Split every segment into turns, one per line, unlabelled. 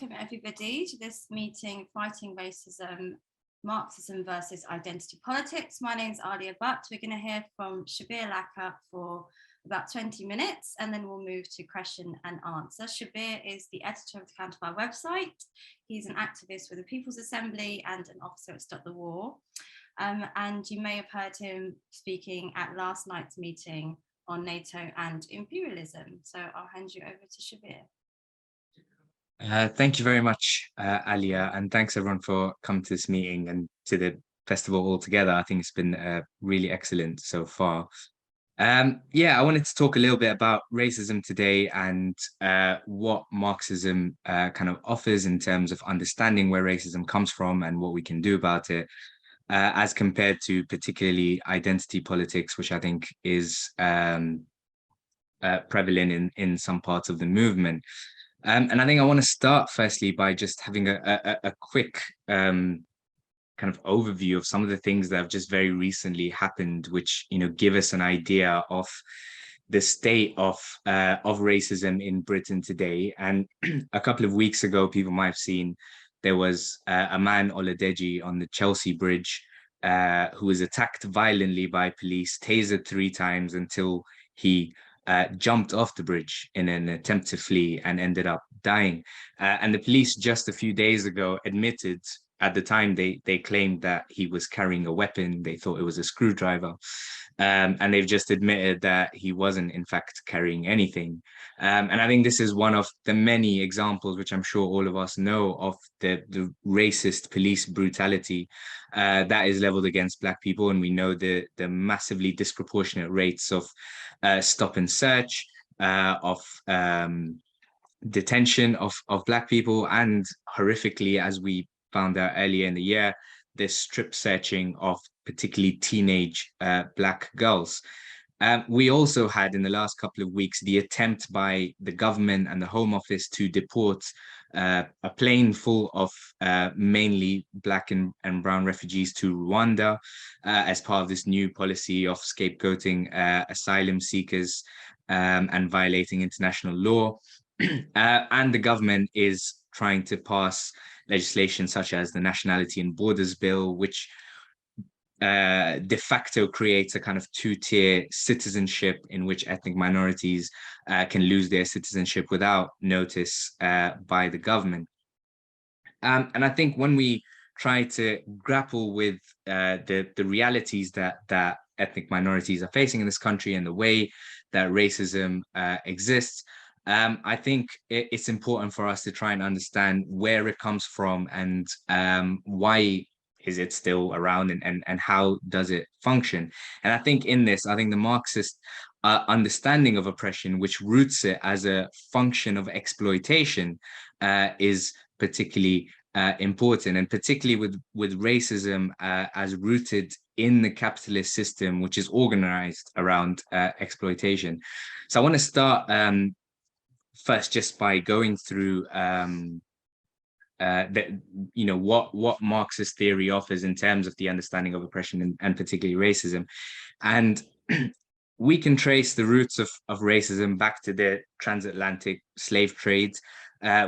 Welcome everybody to this meeting, Fighting Racism, Marxism versus Identity Politics. My name is Alia Butt. We're going to hear from Shabbir Lakha for about 20 minutes and then we'll move to question and answer. Shabbir is the editor of the Counterfire website. He's an activist with the People's Assembly and an officer at Stop the War. And you may have heard him speaking at last night's meeting on NATO and imperialism. So I'll hand you over to Shabbir.
Thank you very much, Alia, and thanks everyone for coming to this meeting and to the festival altogether. I think it's been really excellent so far. I wanted to talk a little bit about racism today and what Marxism kind of offers in terms of understanding where racism comes from and what we can do about it, as compared to particularly identity politics, which I think is prevalent in some parts of the movement. And I think I want to start firstly by just having a quick kind of overview of some of the things that have just very recently happened, which, you know, give us an idea of the state of racism in Britain today. And a couple of weeks ago, people might have seen there was a man, Oladeji, on the Chelsea Bridge who was attacked violently by police, tasered 3 times until he jumped off the bridge in an attempt to flee and ended up dying. And the police just a few days ago admitted, at the time they claimed that he was carrying a weapon. They thought it was a screwdriver. And they've just admitted that he wasn't in fact carrying anything. And I think this is one of the many examples, which I'm sure all of us know, of the racist police brutality that is leveled against Black people. And we know the massively disproportionate rates of stop and search, of detention of Black people, and horrifically, as we found out earlier in the year, the strip searching of particularly teenage Black girls. We also had in the last couple of weeks the attempt by the government and the Home Office to deport a plane full of mainly Black and brown refugees to Rwanda as part of this new policy of scapegoating asylum seekers and violating international law. And the government is trying to pass legislation such as the Nationality and Borders Bill, which de facto creates a kind of 2-tier citizenship in which ethnic minorities can lose their citizenship without notice by the government. And I think when we try to grapple with the realities that ethnic minorities are facing in this country and the way that racism exists, I think it's important for us to try and understand where it comes from and why is it still around and how does it function. And I think in this, I think the Marxist understanding of oppression, which roots it as a function of exploitation, is particularly important, and particularly with racism as rooted in the capitalist system, which is organized around exploitation. So I want to start first just by going through what Marxist theory offers in terms of the understanding of oppression and particularly racism. And we can trace the roots of racism back to the transatlantic slave trade,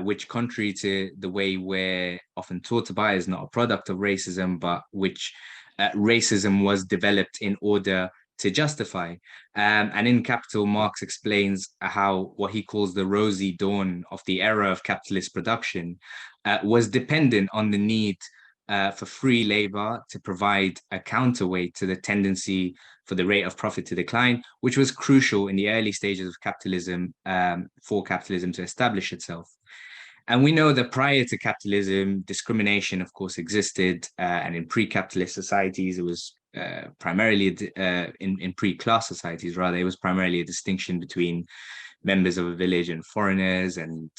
which, contrary to the way we're often taught about, is not a product of racism, but which racism was developed in order to justify. And in Capital, Marx explains how what he calls the rosy dawn of the era of capitalist production was dependent on the need for free labor to provide a counterweight to the tendency for the rate of profit to decline, which was crucial in the early stages of capitalism, for capitalism to establish itself. And we know that prior to capitalism, discrimination, of course, existed, and in pre-capitalist societies, it was primarily in pre-class societies, rather, it was primarily a distinction between members of a village and foreigners. And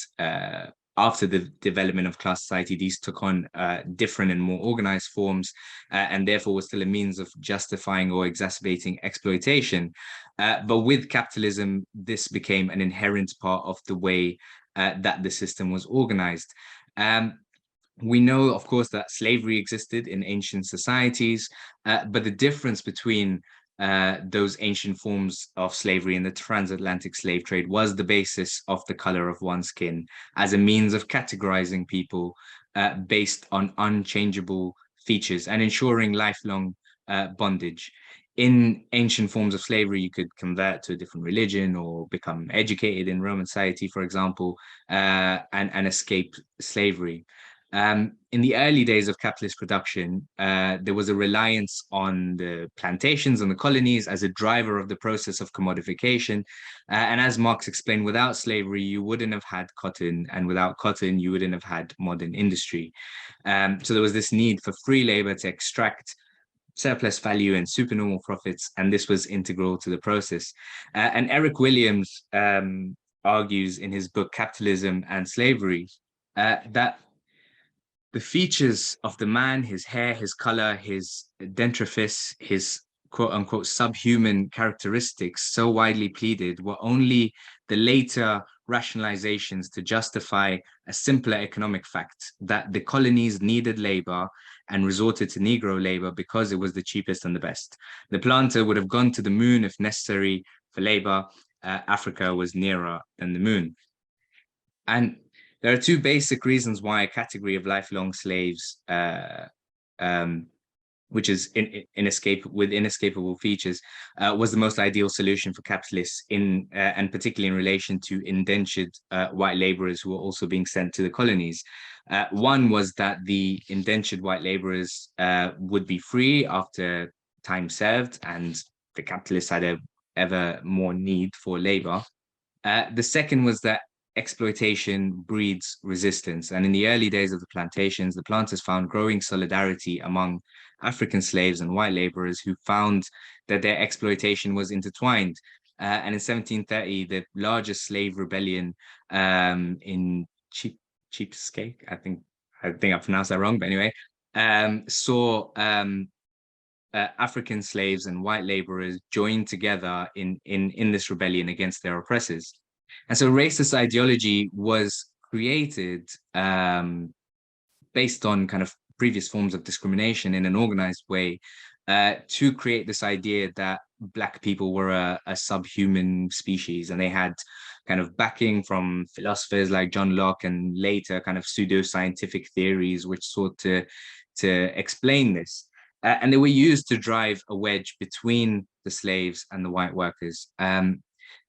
after the development of class society, these took on different and more organized forms, and therefore was still a means of justifying or exacerbating exploitation. But with capitalism, this became an inherent part of the way that the system was organized. We know, of course, that slavery existed in ancient societies, but the difference between those ancient forms of slavery in the transatlantic slave trade was the basis of the color of one's skin as a means of categorizing people based on unchangeable features and ensuring lifelong bondage. In ancient forms of slavery, you could convert to a different religion or become educated in Roman society, for example, and escape slavery. In the early days of capitalist production, there was a reliance on the plantations and the colonies as a driver of the process of commodification. And as Marx explained, without slavery, you wouldn't have had cotton, and without cotton, you wouldn't have had modern industry. So there was this need for free labor to extract surplus value and supernormal profits, and this was integral to the process. And Eric Williams argues in his book Capitalism and Slavery that the features of the man, his hair, his color, his dentrifice, his quote unquote subhuman characteristics so widely pleaded were only the later rationalizations to justify a simpler economic fact that the colonies needed labor and resorted to Negro labor because it was the cheapest and the best. The planter would have gone to the moon if necessary for labor. Africa was nearer than the moon. And there are two basic reasons why a category of lifelong slaves, which is with inescapable features, was the most ideal solution for capitalists and particularly in relation to indentured white laborers who were also being sent to the colonies. One was that the indentured white laborers would be free after time served, and the capitalists had ever more need for labor. The second was that exploitation breeds resistance. And in the early days of the plantations, the planters found growing solidarity among African slaves and white laborers who found that their exploitation was intertwined. And in 1730, the largest slave rebellion in Cheapskate, I think I pronounced that wrong, but anyway, saw African slaves and white laborers join together in this rebellion against their oppressors. And so racist ideology was created based on kind of previous forms of discrimination in an organized way to create this idea that Black people were a subhuman species, and they had kind of backing from philosophers like John Locke and later kind of pseudo-scientific theories which sought to explain this. And they were used to drive a wedge between the slaves and the white workers.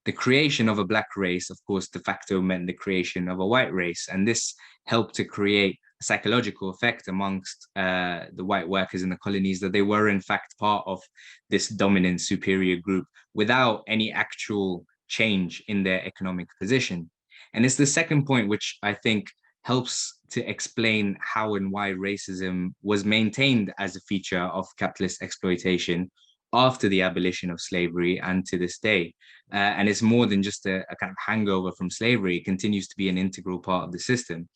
The creation of a Black race, of course, de facto meant the creation of a white race. And this helped to create a psychological effect amongst the white workers in the colonies that they were in fact part of this dominant superior group without any actual change in their economic position. And it's the second point which I think helps to explain how and why racism was maintained as a feature of capitalist exploitation after the abolition of slavery and to this day. And it's more than just a kind of hangover from slavery. It continues to be an integral part of the system.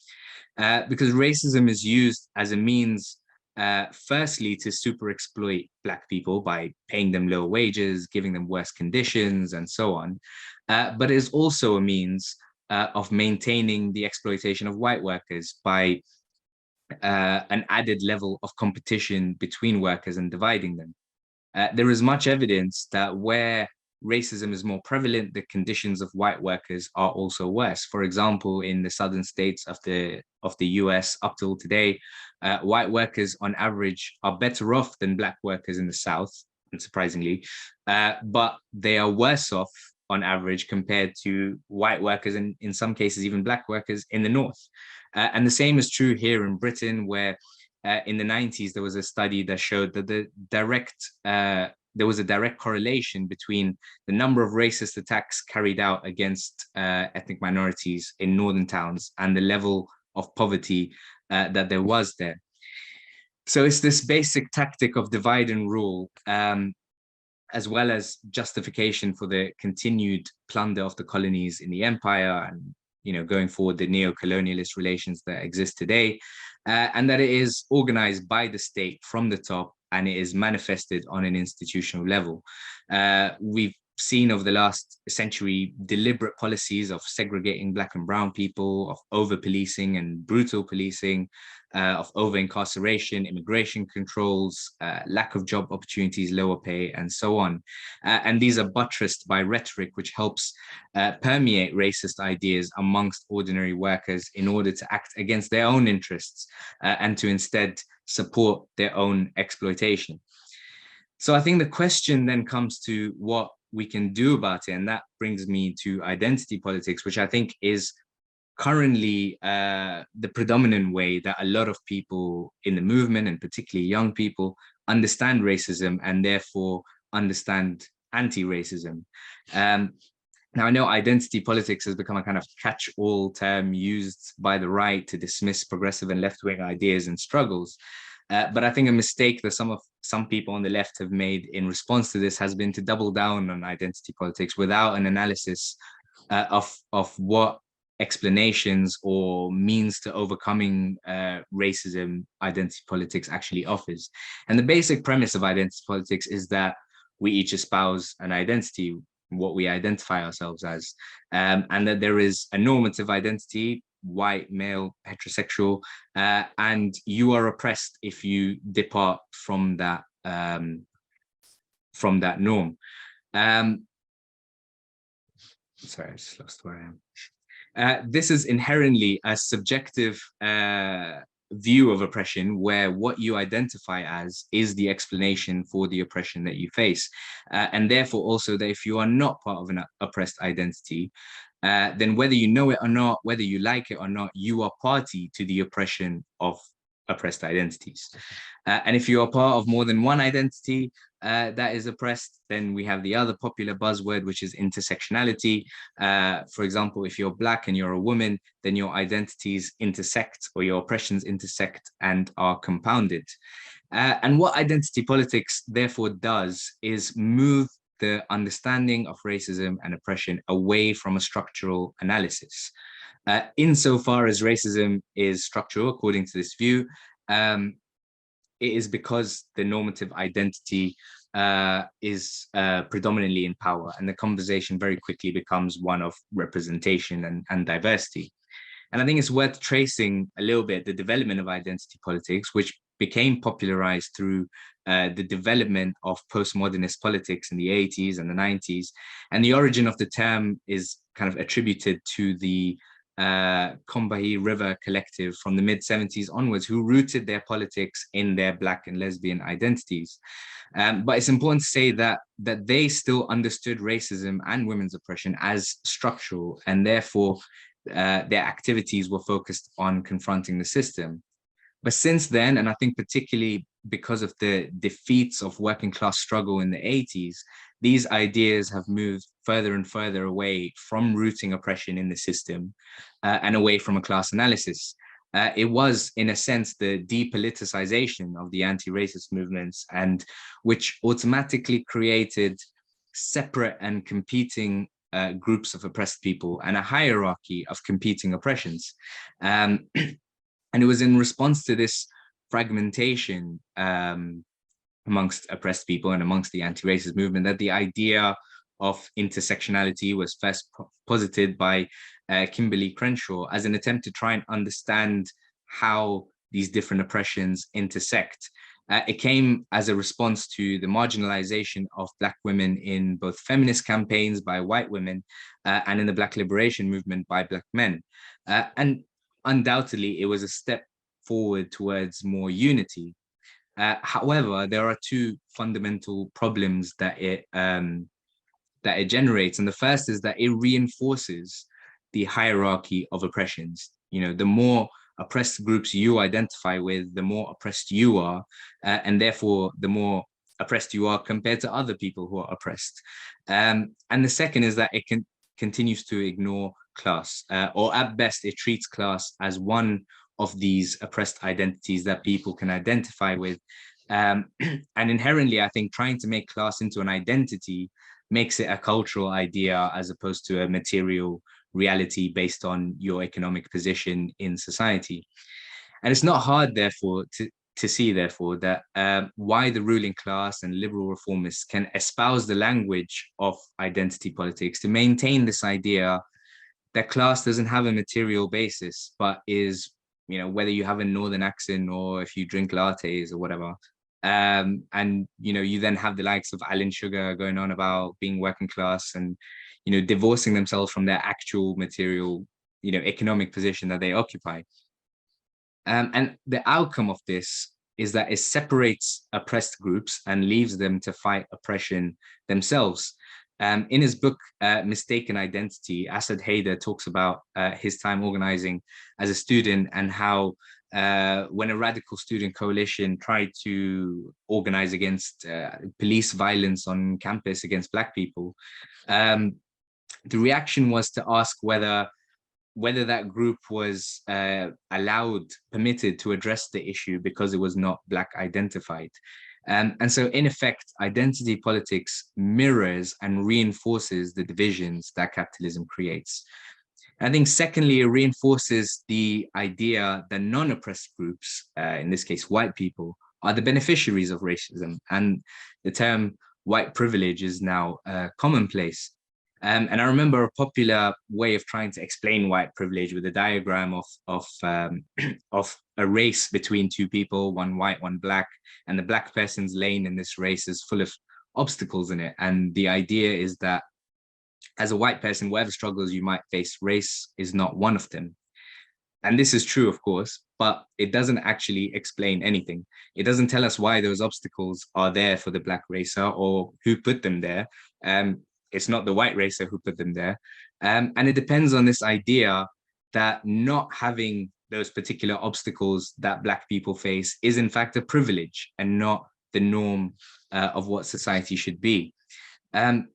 Because racism is used as a means, firstly, to super exploit Black people by paying them low wages, giving them worse conditions, and so on. But it is also a means of maintaining the exploitation of white workers by an added level of competition between workers and dividing them. There is much evidence that where racism is more prevalent, the conditions of white workers are also worse. For example, in the southern states of the US up till today, white workers on average are better off than Black workers in the South, unsurprisingly, but they are worse off on average compared to white workers and in some cases even Black workers in the North. And the same is true here in Britain, where in the 90s, there was a study that showed that there was a direct correlation between the number of racist attacks carried out against ethnic minorities in northern towns and the level of poverty that there was there. So it's this basic tactic of divide and rule, as well as justification for the continued plunder of the colonies in the empire and, you know, going forward, the neo-colonialist relations that exist today, and that it is organized by the state from the top and it is manifested on an institutional level. We've seen over the last century deliberate policies of segregating Black and brown people, of over-policing and brutal policing, of over-incarceration, immigration controls, lack of job opportunities, lower pay, and so on. And these are buttressed by rhetoric, which helps permeate racist ideas amongst ordinary workers in order to act against their own interests and to instead support their own exploitation. So I think the question then comes to what we can do about it. And that brings me to identity politics, which I think is currently the predominant way that a lot of people in the movement, and particularly young people, understand racism and therefore understand anti-racism. Now, I know identity politics has become a kind of catch-all term used by the right to dismiss progressive and left-wing ideas and struggles. But I think a mistake that some people on the left have made in response to this has been to double down on identity politics without an analysis of what explanations or means to overcoming racism identity politics actually offers. And the basic premise of identity politics is that we each espouse an identity, what we identify ourselves as, and that there is a normative identity, white, male, heterosexual, and you are oppressed if you depart from that norm. Sorry, I just lost where I am. This is inherently a subjective view of oppression, where what you identify as is the explanation for the oppression that you face. And therefore also that if you are not part of an oppressed identity, then whether you know it or not, whether you like it or not, you are party to the oppression of oppressed identities. And if you are part of more than one identity that is oppressed, then we have the other popular buzzword, which is intersectionality. For example, if you're Black and you're a woman, then your identities intersect, or your oppressions intersect and are compounded. And what identity politics therefore does is move the understanding of racism and oppression away from a structural analysis. Insofar as racism is structural, according to this view, it is because the normative identity is predominantly in power, and the conversation very quickly becomes one of representation and diversity. And I think it's worth tracing a little bit the development of identity politics, which became popularized through the development of postmodernist politics in the 80s and the 90s. And the origin of the term is kind of attributed to the Combahee River Collective from the mid-70s onwards, who rooted their politics in their Black and lesbian identities. But it's important to say that they still understood racism and women's oppression as structural, and therefore their activities were focused on confronting the system. But since then, and I think particularly because of the defeats of working class struggle in the 80s, these ideas have moved further and further away from rooting oppression in the system and away from a class analysis. It was, in a sense, the depoliticization of the anti-racist movements, and which automatically created separate and competing groups of oppressed people and a hierarchy of competing oppressions. And it was in response to this fragmentation amongst oppressed people and amongst the anti-racist movement that the idea of intersectionality was first posited by Kimberly Crenshaw as an attempt to try and understand how these different oppressions intersect. It came as a response to the marginalization of Black women in both feminist campaigns by white women and in the Black liberation movement by Black men. And undoubtedly, it was a step forward towards more unity. However, there are two fundamental problems that it generates. And the first is that it reinforces the hierarchy of oppressions. You know, the more oppressed groups you identify with, the more oppressed you are, and therefore the more oppressed you are compared to other people who are oppressed. And the second is that it continues to ignore class, or at best it treats class as one of these oppressed identities that people can identify with. And inherently, I think trying to make class into an identity makes it a cultural idea as opposed to a material reality based on your economic position in society. And it's not hard, therefore, to see, therefore, that why the ruling class and liberal reformists can espouse the language of identity politics to maintain this idea that class doesn't have a material basis, but is, whether you have a northern accent or if you drink lattes or whatever. And, you then have the likes of Alan Sugar going on about being working class and, divorcing themselves from their actual material, economic position that they occupy. And the outcome of this is that it separates oppressed groups and leaves them to fight oppression themselves. In his book, Mistaken Identity, Asad Haider talks about his time organizing as a student and how when a radical student coalition tried to organize against police violence on campus against Black people, the reaction was to ask whether that group was permitted to address the issue because it was not Black identified. And so in effect, identity politics mirrors and reinforces the divisions that capitalism creates. I think secondly, it reinforces the idea that non-oppressed groups, in this case, white people, are the beneficiaries of racism. And the term white privilege is now commonplace. And I remember a popular way of trying to explain white privilege with a diagram of a race between two people, one white, one Black, and the Black person's lane in this race is full of obstacles in it. And the idea is that as a white person, whatever struggles you might face, race is not one of them. And this is true, of course, but it doesn't actually explain anything. It doesn't tell us why those obstacles are there for the Black racer or who put them there. It's not the white racer who put them there. And it depends on this idea that not having those particular obstacles that Black people face is in fact a privilege and not the norm of what society should be. And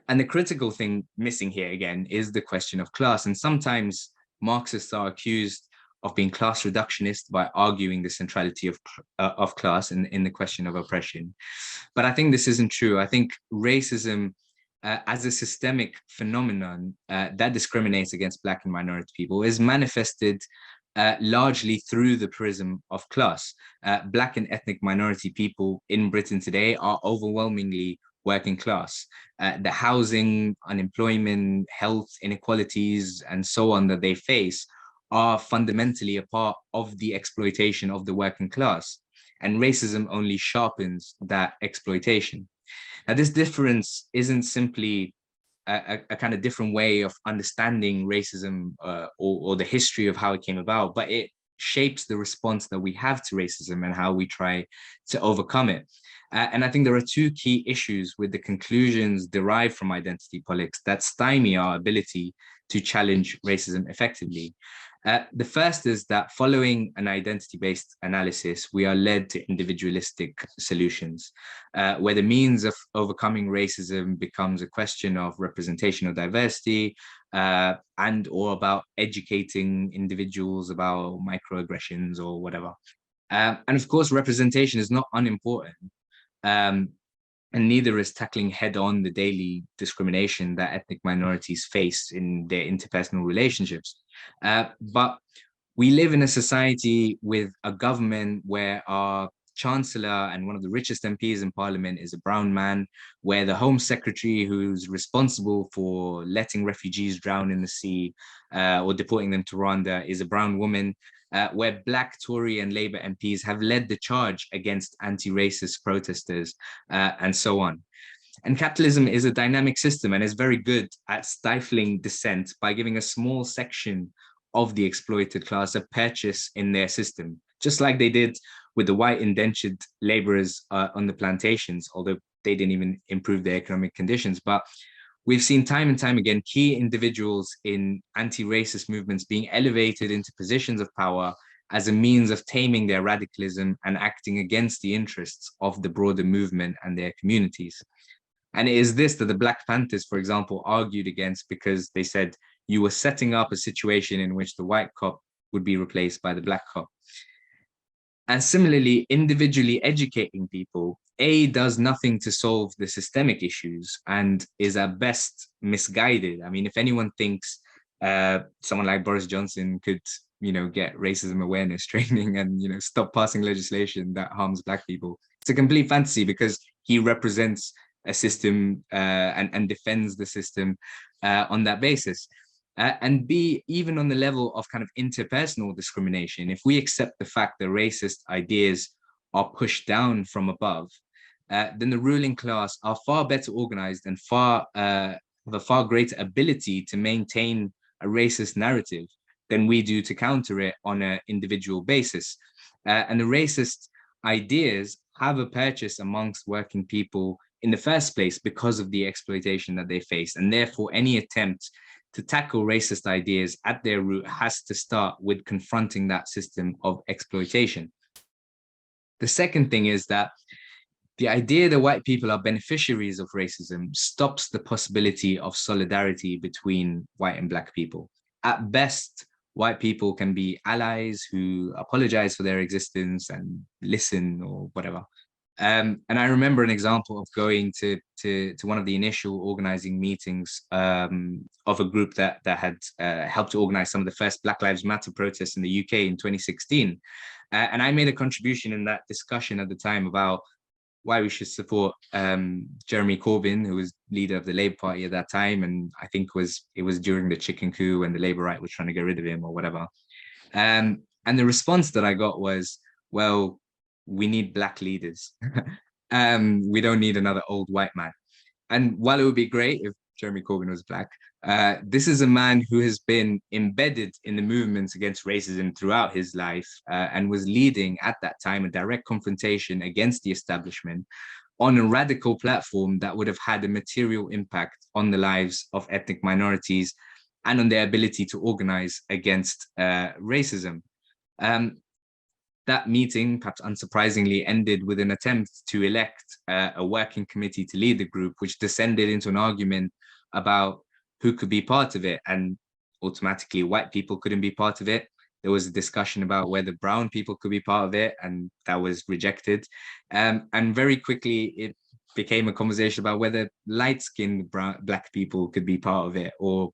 the critical thing missing here again is the question of class. And sometimes Marxists are accused of being class reductionist by arguing the centrality of class in the question of oppression. But I think this isn't true. I think racism as a systemic phenomenon that discriminates against Black and minority people is manifested largely through the prism of class. Black and ethnic minority people in Britain today are overwhelmingly working class. The housing, unemployment, health inequalities, and so on that they face are fundamentally a part of the exploitation of the working class. And racism only sharpens that exploitation. Now, this difference isn't simply a kind of different way of understanding racism or the history of how it came about, but it shapes the response that we have to racism and how we try to overcome it. And I think there are two key issues with the conclusions derived from identity politics that stymie our ability to challenge racism effectively. The first is that following an identity-based analysis, we are led to individualistic solutions, where the means of overcoming racism becomes a question of representational diversity and or about educating individuals about microaggressions or whatever. And of course, representation is not unimportant. And neither is tackling head-on the daily discrimination that ethnic minorities face in their interpersonal relationships. But we live in a society with a government where our chancellor and one of the richest MPs in parliament is a brown man, where the Home Secretary who's responsible for letting refugees drown in the sea or deporting them to Rwanda is a brown woman, where Black, Tory and Labour MPs have led the charge against anti-racist protesters and so on. And capitalism is a dynamic system and is very good at stifling dissent by giving a small section of the exploited class a purchase in their system, just like they did with the white indentured laborers on the plantations, although they didn't even improve their economic conditions. But we've seen time and time again key individuals in anti-racist movements being elevated into positions of power as a means of taming their radicalism and acting against the interests of the broader movement and their communities. And it is this that the Black Panthers, for example, argued against because they said you were setting up a situation in which the white cop would be replaced by the Black cop. And similarly, individually educating people, does nothing to solve the systemic issues and is at best misguided. I mean, if anyone thinks someone like Boris Johnson could, get racism awareness training and, stop passing legislation that harms Black people. It's a complete fantasy because he represents a system and defends the system on that basis. And B, even on the level of kind of interpersonal discrimination, if we accept the fact that racist ideas are pushed down from above, then the ruling class are far better organized and have a far greater ability to maintain a racist narrative than we do to counter it on an individual basis. And the racist ideas have a purchase amongst working people in the first place because of the exploitation that they face. And therefore, any attempt to tackle racist ideas at their root has to start with confronting that system of exploitation. The second thing is that the idea that white people are beneficiaries of racism stops the possibility of solidarity between white and Black people. At best, white people can be allies who apologize for their existence and listen or whatever. And I remember an example of going to one of the initial organizing meetings of a group that had helped to organize some of the first Black Lives Matter protests in the UK in 2016. And I made a contribution in that discussion at the time about why we should support Jeremy Corbyn, who was leader of the Labour Party at that time. And I think it was during the chicken coup when the Labour right was trying to get rid of him or whatever. And the response that I got was, well, we need Black leaders. We don't need another old white man. And while it would be great if Jeremy Corbyn was Black, this is a man who has been embedded in the movements against racism throughout his life and was leading at that time a direct confrontation against the establishment on a radical platform that would have had a material impact on the lives of ethnic minorities and on their ability to organize against racism. That meeting, perhaps unsurprisingly, ended with an attempt to elect a working committee to lead the group, which descended into an argument about who could be part of it. And automatically, white people couldn't be part of it. There was a discussion about whether brown people could be part of it, and that was rejected. And very quickly, it became a conversation about whether light-skinned Black people could be part of it, or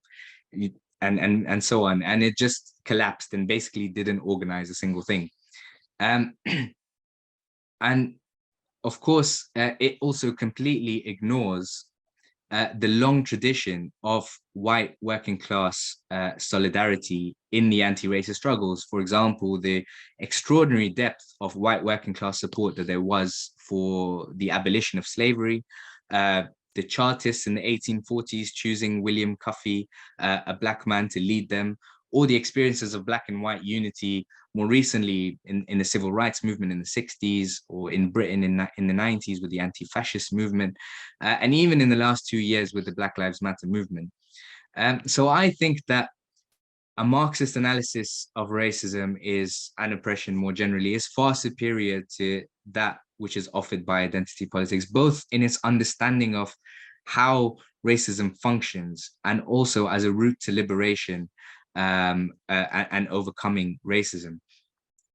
and so on. And it just collapsed and basically didn't organize a single thing. And of course, it also completely ignores the long tradition of white working class solidarity in the anti-racist struggles. For example, the extraordinary depth of white working class support that there was for the abolition of slavery, the Chartists in the 1840s choosing William Cuffey, a Black man, to lead them, or the experiences of Black and white unity more recently in the civil rights movement in the 60s, or in Britain in the 90s with the anti-fascist movement, and even in the last 2 years with the Black Lives Matter movement. So I think that a Marxist analysis of racism and oppression more generally is far superior to that which is offered by identity politics, both in its understanding of how racism functions and also as a route to liberation and overcoming racism.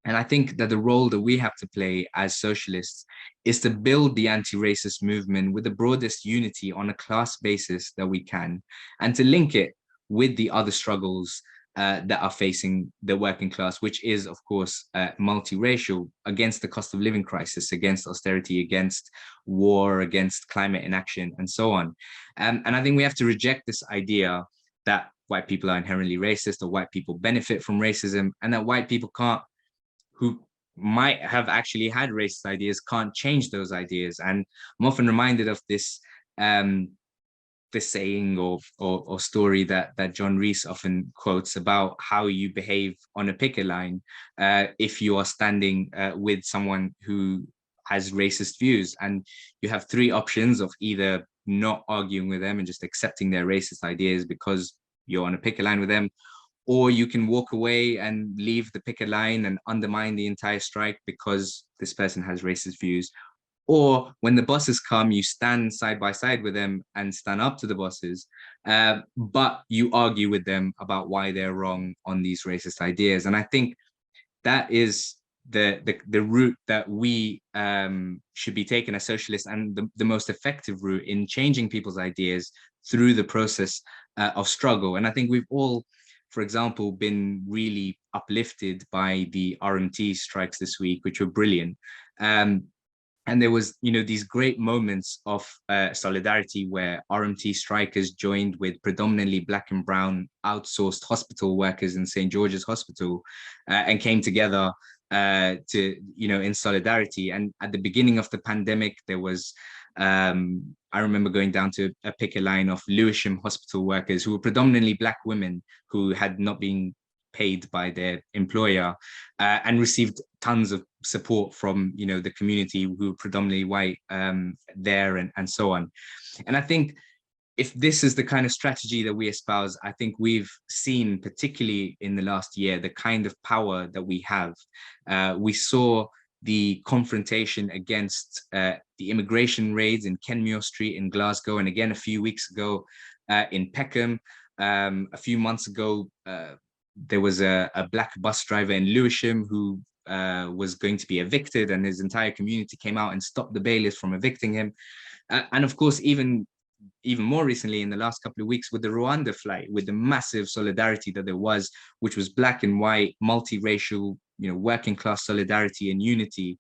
And I think that the role that we have to play as socialists is to build the anti-racist movement with the broadest unity on a class basis that we can, and to link it with the other struggles that are facing the working class, which is, of course, multiracial, against the cost of living crisis, against austerity, against war, against climate inaction, and so on. And I think we have to reject this idea that white people are inherently racist, or white people benefit from racism, and that white people who might have actually had racist ideas can't change those ideas. And I'm often reminded of this saying or story that John Rees often quotes about how you behave on a picket line if you are standing with someone who has racist views. And you have three options of either not arguing with them and just accepting their racist ideas because you're on a picket line with them, or you can walk away and leave the picket line and undermine the entire strike because this person has racist views. Or when the bosses come, you stand side by side with them and stand up to the bosses, but you argue with them about why they're wrong on these racist ideas. And I think that is the route that we should be taking as socialists, and the most effective route in changing people's ideas through the process of struggle. And I think we've all for example, been really uplifted by the RMT strikes this week, which were brilliant. And there was, these great moments of solidarity where RMT strikers joined with predominantly Black and brown outsourced hospital workers in St. George's Hospital and came together in solidarity. And at the beginning of the pandemic, there was, I remember going down to a picket line of Lewisham hospital workers who were predominantly Black women who had not been paid by their employer and received tons of support from the community who were predominantly white there and so on. And I think if this is the kind of strategy that we espouse, I think we've seen, particularly in the last year, the kind of power that we have. We saw the confrontation against the immigration raids in Kenmure Street in Glasgow, and again a few weeks ago in Peckham. A few months ago, there was a Black bus driver in Lewisham who was going to be evicted, and his entire community came out and stopped the bailiffs from evicting him. And of course, even more recently, in the last couple of weeks, with the Rwanda flight, with the massive solidarity that there was, which was Black and white, multiracial, working class solidarity and unity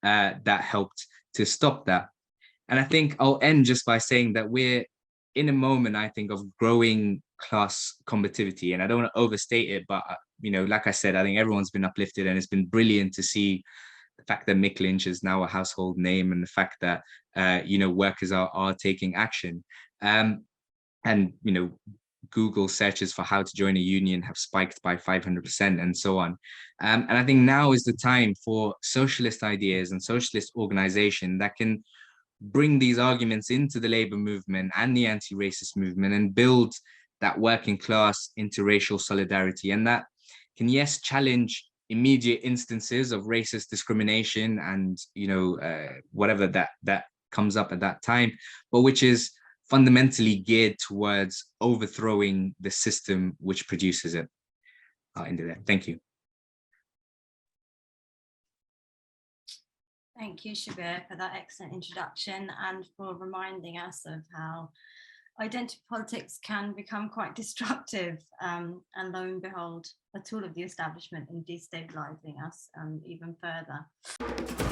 that helped to stop that. And I think I'll end just by saying that we're in a moment, I think, of growing class combativity. And I don't want to overstate it, but, like I said, I think everyone's been uplifted, and it's been brilliant to see the fact that Mick Lynch is now a household name, and the fact that, workers are taking action. And, Google searches for how to join a union have spiked by 500% and so on. And I think now is the time for socialist ideas and socialist organization that can bring these arguments into the labor movement and the anti-racist movement and build that working class interracial solidarity, and that can, yes, challenge immediate instances of racist discrimination and whatever that comes up at that time, but which is fundamentally geared towards overthrowing the system which produces it. I'll end it there. Thank you.
Thank you, Shabbir, for that excellent introduction and for reminding us of how identity politics can become quite destructive, and lo and behold, a tool of the establishment in destabilizing us even further.